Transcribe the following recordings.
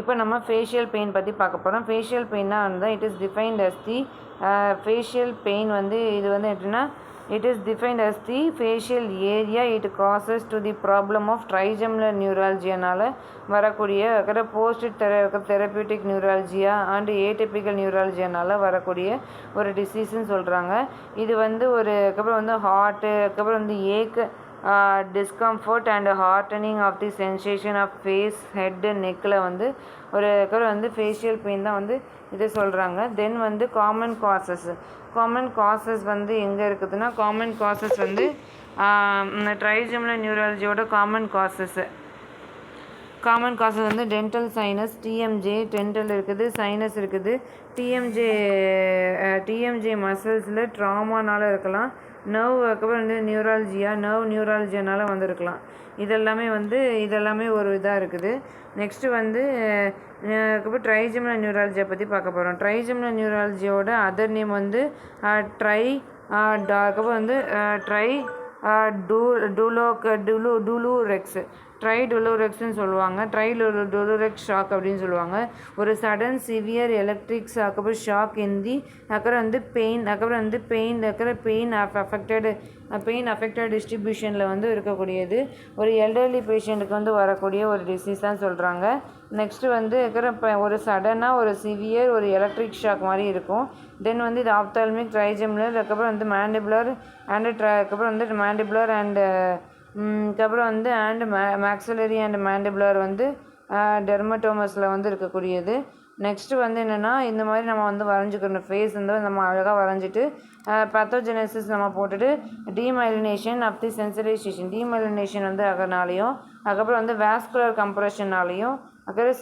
இப்போ நம்ம facial pain பற்றி பார்க்க போகிறோம். ஃபேஷியல் பெயின்னா வந்து it is defined as the facial pain வந்து இது வந்து எப்படின்னா it is defined as the facial area it causes to the problem of trigeminal நியூராலஜியானால் வரக்கூடிய post therapeutic neuralgia and atypical நியூராலஜியானால் வரக்கூடிய ஒரு டிசீஸ்ன்னு சொல்கிறாங்க. இது வந்து அதுக்கப்புறம் வந்து ஹார்ட்டு, அதுக்கப்புறம் வந்து discomfort and heartening of the sensation of face, head, neckல வந்து அதுக்கப்புறம் வந்து ஃபேஷியல் பெயின் தான் வந்து இதை சொல்கிறாங்க. தென் வந்து காமன் காசஸ் வந்து எங்கே இருக்குதுன்னா காமன் காசஸ் வந்து ட்ரைஜெமினல் நியூராலஜியோட காமன் காசஸ் வந்து டென்டல் சைனஸ், டிஎம்ஜே டென்டல் இருக்குது, சைனஸ் இருக்குது. டிஎம்ஜே மசில்ஸில் ட்ராமானால் இருக்கலாம். அதுக்கப்புறம் வந்து நியூராலஜியானால் வந்திருக்கலாம். இதெல்லாமே ஒரு இதாக இருக்குது. நெக்ஸ்ட்டு வந்து அதுக்கப்புறம் ட்ரைஜெமினல் நியூராலஜியை பற்றி பார்க்க போகிறோம். ட்ரைஜெமினல் நியூராலஜியோட அதர் நேம் வந்து அதுக்கப்புறம் வந்து ட்ரைடுலோரெக்ஸ்ன்னு சொல்லுவாங்க. ட்ரைடுலோரெக்ஸ் ஷாக் அப்படின்னு சொல்லுவாங்க. ஒரு சடன் சிவியர் எலக்ட்ரிக்ஸ் அதுக்கப்புறம் ஷாக் இந்தி அதுக்கப்புறம் வந்து பெயின் அஃபெக்டட் டிஸ்ட்ரிபியூஷனில் வந்து இருக்கக்கூடியது. ஒரு எல்டர்லி பேஷண்ட்டுக்கு வந்து வரக்கூடிய ஒரு டிசீஸ் தான் சொல்கிறாங்க. நெக்ஸ்ட்டு வந்து ஒரு சடனாக ஒரு சிவியர் ஒரு எலக்ட்ரிக் ஷாக் மாதிரி இருக்கும். தென் வந்து இது ஆப்தால்மிக், ட்ரைஜெமினல், அதுக்கப்புறம் வந்து மேண்டிபுலர் அதுக்கப்புறம் வந்து மேண்டிபுலர் அதுக்கப்புறம் வந்து மேக்ஸிலரி அண்ட் மேண்டிபுலர் வந்து டெர்மட்டோமஸில் வந்து இருக்கக்கூடியது. நெக்ஸ்ட்டு வந்து என்னென்னா இந்த மாதிரி நம்ம வந்து வரைஞ்சிக்கணும். ஃபேஸ் வந்து நம்ம அழகாக வரைஞ்சிட்டு பேத்தோஜெனசிஸ் நம்ம போட்டுட்டு டீமைலினேஷன் ஆஃப் தி சென்சிடைசேஷன் டீமைலினேஷன் வந்து அதனாலையும் அதுக்கப்புறம் வந்து வாஸ்குலர் கம்ப்ரெஷனாலையும் அதுக்கப்புறம்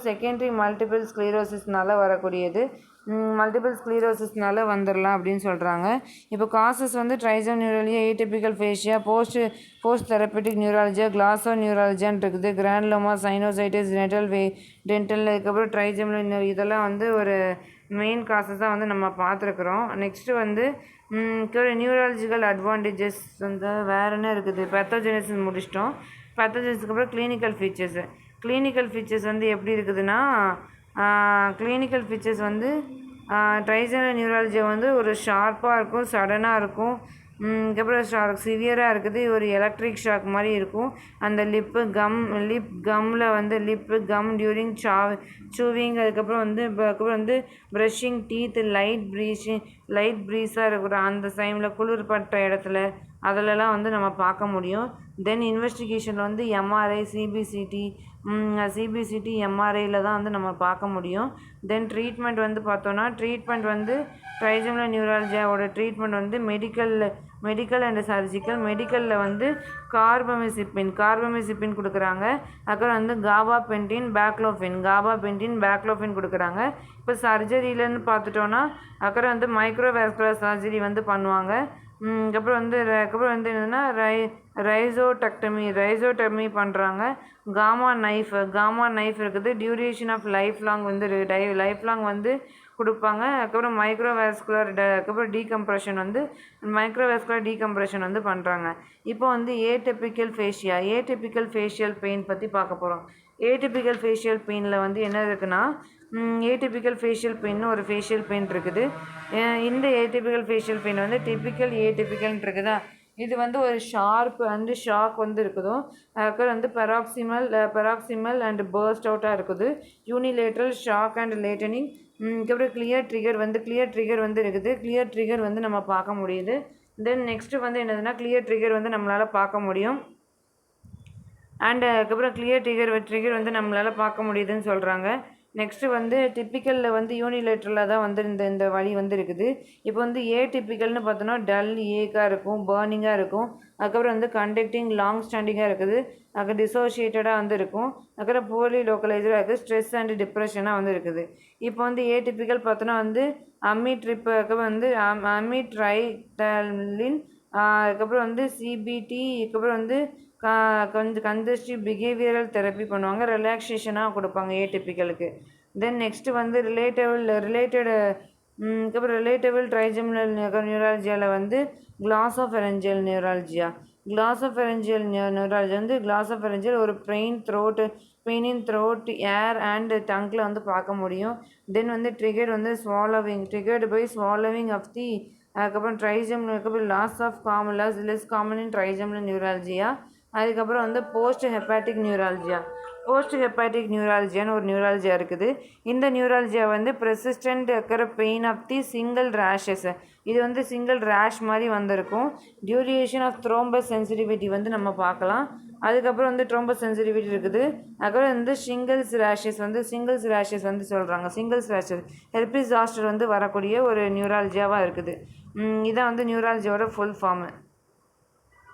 செகண்டரி மல்டிபிள் ஸ்க்ளீரோசிஸ்னால வரக்கூடியது. மல்டிபிள் ஸ்க்ளீரோசிஸ்னால வந்துடலாம் அப்படின்னு சொல்கிறாங்க. இப்போ காசஸ் வந்து trigeminal neuralgia, atypical facial, post therapeutic neuralgia, கிளாசோ நியூராலஜியான் இருக்குது. கிரானுலோமா, சைனோசைட்டிஸ், டென்டல் அதுக்கப்புறம் ட்ரைஜெமினல் இதெல்லாம் வந்து ஒரு மெயின் காசஸாக வந்து நம்ம பார்த்துருக்குறோம். நெக்ஸ்ட்டு வந்து நியூராலஜிக்கல் அட்வான்டேஜஸ் வந்து வேறு என்ன இருக்குது? பேத்தோஜெனசிஸ் முடிச்சிட்டோம். பேத்தோஜெனசிஸ்க்கு அப்புறம் கிளினிக்கல் ஃபீச்சர்ஸ் வந்து எப்படி இருக்குதுன்னா கிளினிக்கல் ஃபீச்சர்ஸ் வந்து ட்ரைஜெமினல் நியூராலஜி வந்து ஒரு ஷார்ப்பாக இருக்கும், சடனாக இருக்கும். அதுக்கப்புறம் சிவியராக இருக்குது. ஒரு எலக்ட்ரிக் ஷாக் மாதிரி இருக்கும். அந்த லிப் கம்மில் வந்து டியூரிங் சூவிங் அதுக்கப்புறம் வந்து ப்ரஷிங் டீத் லைட் ப்ரீஸாக இருக்கிற அந்த டைமில் குளிர்பட்ட இடத்துல அதிலலாம் வந்து நம்ம பார்க்க முடியும். தென் இன்வெஸ்டிகேஷன் வந்து எம்ஆர்ஐ, சிபிசிடி எம்ஆர்ஐயில் தான் வந்து நம்ம பார்க்க முடியும். தென் ட்ரீட்மெண்ட் வந்து பார்த்தோன்னா ட்ரைஜெமினல் நியூராலஜியாவோட ட்ரீட்மெண்ட் வந்து மெடிக்கல் அண்ட் சர்ஜிக்கல். மெடிக்கலில் வந்து கார்பமிசிப்பின் கொடுக்குறாங்க. அதுக்கப்புறம் வந்து காபாபென்டின் பேக்லோஃபின் கொடுக்குறாங்க. இப்போ சர்ஜரியிலன்னு பார்த்துட்டோன்னா அதுக்கப்புறம் வந்து மைக்ரோவாஸ்குலர் சர்ஜரி வந்து பண்ணுவாங்க. அதுக்கப்புறம் வந்து என்னென்னா ரைசோடெக்டமி பண்ணுறாங்க. காமா நைஃப் இருக்குது. டியூரேஷன் ஆஃப் லைஃப் லாங் வந்து கொடுப்பாங்க. அதுக்கப்புறம் அதுக்கப்புறம் டீகம்ப்ரெஷன் வந்து பண்ணுறாங்க. இப்போ வந்து ஏடிபிக்கல் ஃபேஷியல் பெயின் பற்றி பார்க்க போகிறோம். ஏடிபிக்கல் ஃபேஷியல் பெயினில் வந்து என்ன இருக்குன்னா ஏடிபிக்கல் ஃபேஷியல் பெயின் ஒரு ஃபேஷியல் பெயின் இருக்குது. இந்த ஏடிபிக்கல் ஃபேஷியல் பெயின் வந்து டிபிக்கல் ஏடிபிக்கல்னு இருக்குதா. இது வந்து ஒரு ஷாக் வந்து இருக்குதோ. அதுக்கப்புறம் வந்து பெராக்சிமல் அண்ட் பர்ஸ்ட் அவுட்டாக இருக்குது. Unilateral shock and lightning. அதுக்கப்புறம் கிளியர் ட்ரிகர் வந்து இருக்குது. கிளியர் ட்ரிகர் வந்து நம்ம பார்க்க முடியுது. தென் நெக்ஸ்ட்டு வந்து என்னதுன்னா கிளியர் ட்ரிகர் வந்து நம்மளால் பார்க்க முடியும். அதுக்கப்புறம் கிளியர் ட்ரிகர் வந்து நம்மளால் பார்க்க முடியுதுன்னு சொல்கிறாங்க. நெக்ஸ்ட்டு வந்து டிப்பிக்கலில் வந்து யூனிலேட்ரலாக தான் வந்து இந்த வழி வந்து இருக்குது. இப்போ வந்து ஏடிபிக்கல்னு பார்த்தோன்னா டல் ஏக்காக இருக்கும், பர்னிங்காக இருக்கும். அதுக்கப்புறம் வந்து கண்டக்டிங் லாங் ஸ்டாண்டிங்காக இருக்குது. அதுக்கு டிசோசியேட்டடாக வந்து இருக்கும். அதுக்கப்புறம் போலி லோக்கலைஸாக இருக்குது. ஸ்ட்ரெஸ் அண்ட் டிப்ரெஷனாக வந்து இருக்குது. இப்போ வந்து ஏடிபிக்கல் பார்த்தோன்னா வந்து அமிட்ரைட்டலின் அதுக்கப்புறம் வந்து சிபிடி அதுக்கப்புறம் வந்து கொஞ்சம் கன்ஜஸ்டிவ் பிஹேவியரல் தெரப்பி பண்ணுவாங்க. ரிலாக்ஸேஷனாக கொடுப்பாங்க ஏடிபிக்கலுக்கு. தென் நெக்ஸ்ட்டு வந்து ரிலேட்டபிள் ட்ரைஜெமினல் நியூராலஜியாவில் வந்து கிளாசோஃபெரஞ்சியல் நியூராலஜியா கிளாசோஃபெரஞ்சியல் நியூராலஜி வந்து கிளாசோஃபெரஞ்சியல் ஒரு pain in throat ear and டங்கில் வந்து பார்க்க முடியும். தென் வந்து triggered by swallowing of the அதுக்கப்புறம் ட்ரைஜெமினல் அதுக்கப்புறம் less common in trigeminal neuralgia. அதுக்கப்புறம் வந்து போஸ்ட் ஹெப்பாட்டிக் நியூராலஜியான்னு ஒரு நியூராலஜியா இருக்குது. இந்த நியூராலஜியா வந்து ப்ரெசிஸ்டன்ட் இருக்கிற pain of the single rashes. இது வந்து சிங்கிள் ரேஷ் மாதிரி வந்திருக்கும். டியூரேஷன் ஆஃப் த்ரோம்பஸ் சென்சிட்டிவிட்டி வந்து நம்ம பார்க்கலாம். அதுக்கப்புறம் வந்து த்ரோம்பஸ் சென்சிட்டிவிட்டி இருக்குது. அதுக்கப்புறம் வந்து சிங்கிள்ஸ் ரேஷஸ் வந்து சொல்கிறாங்க. சிங்கிள்ஸ் ரேஷஸ் ஹெர்பிஸ் ஜாஸ்டர் வந்து வரக்கூடிய ஒரு நியூராலஜியாவாக இருக்குது. இதான் வந்து நியூராலஜியோட ஃபுல் ஃபார்மு.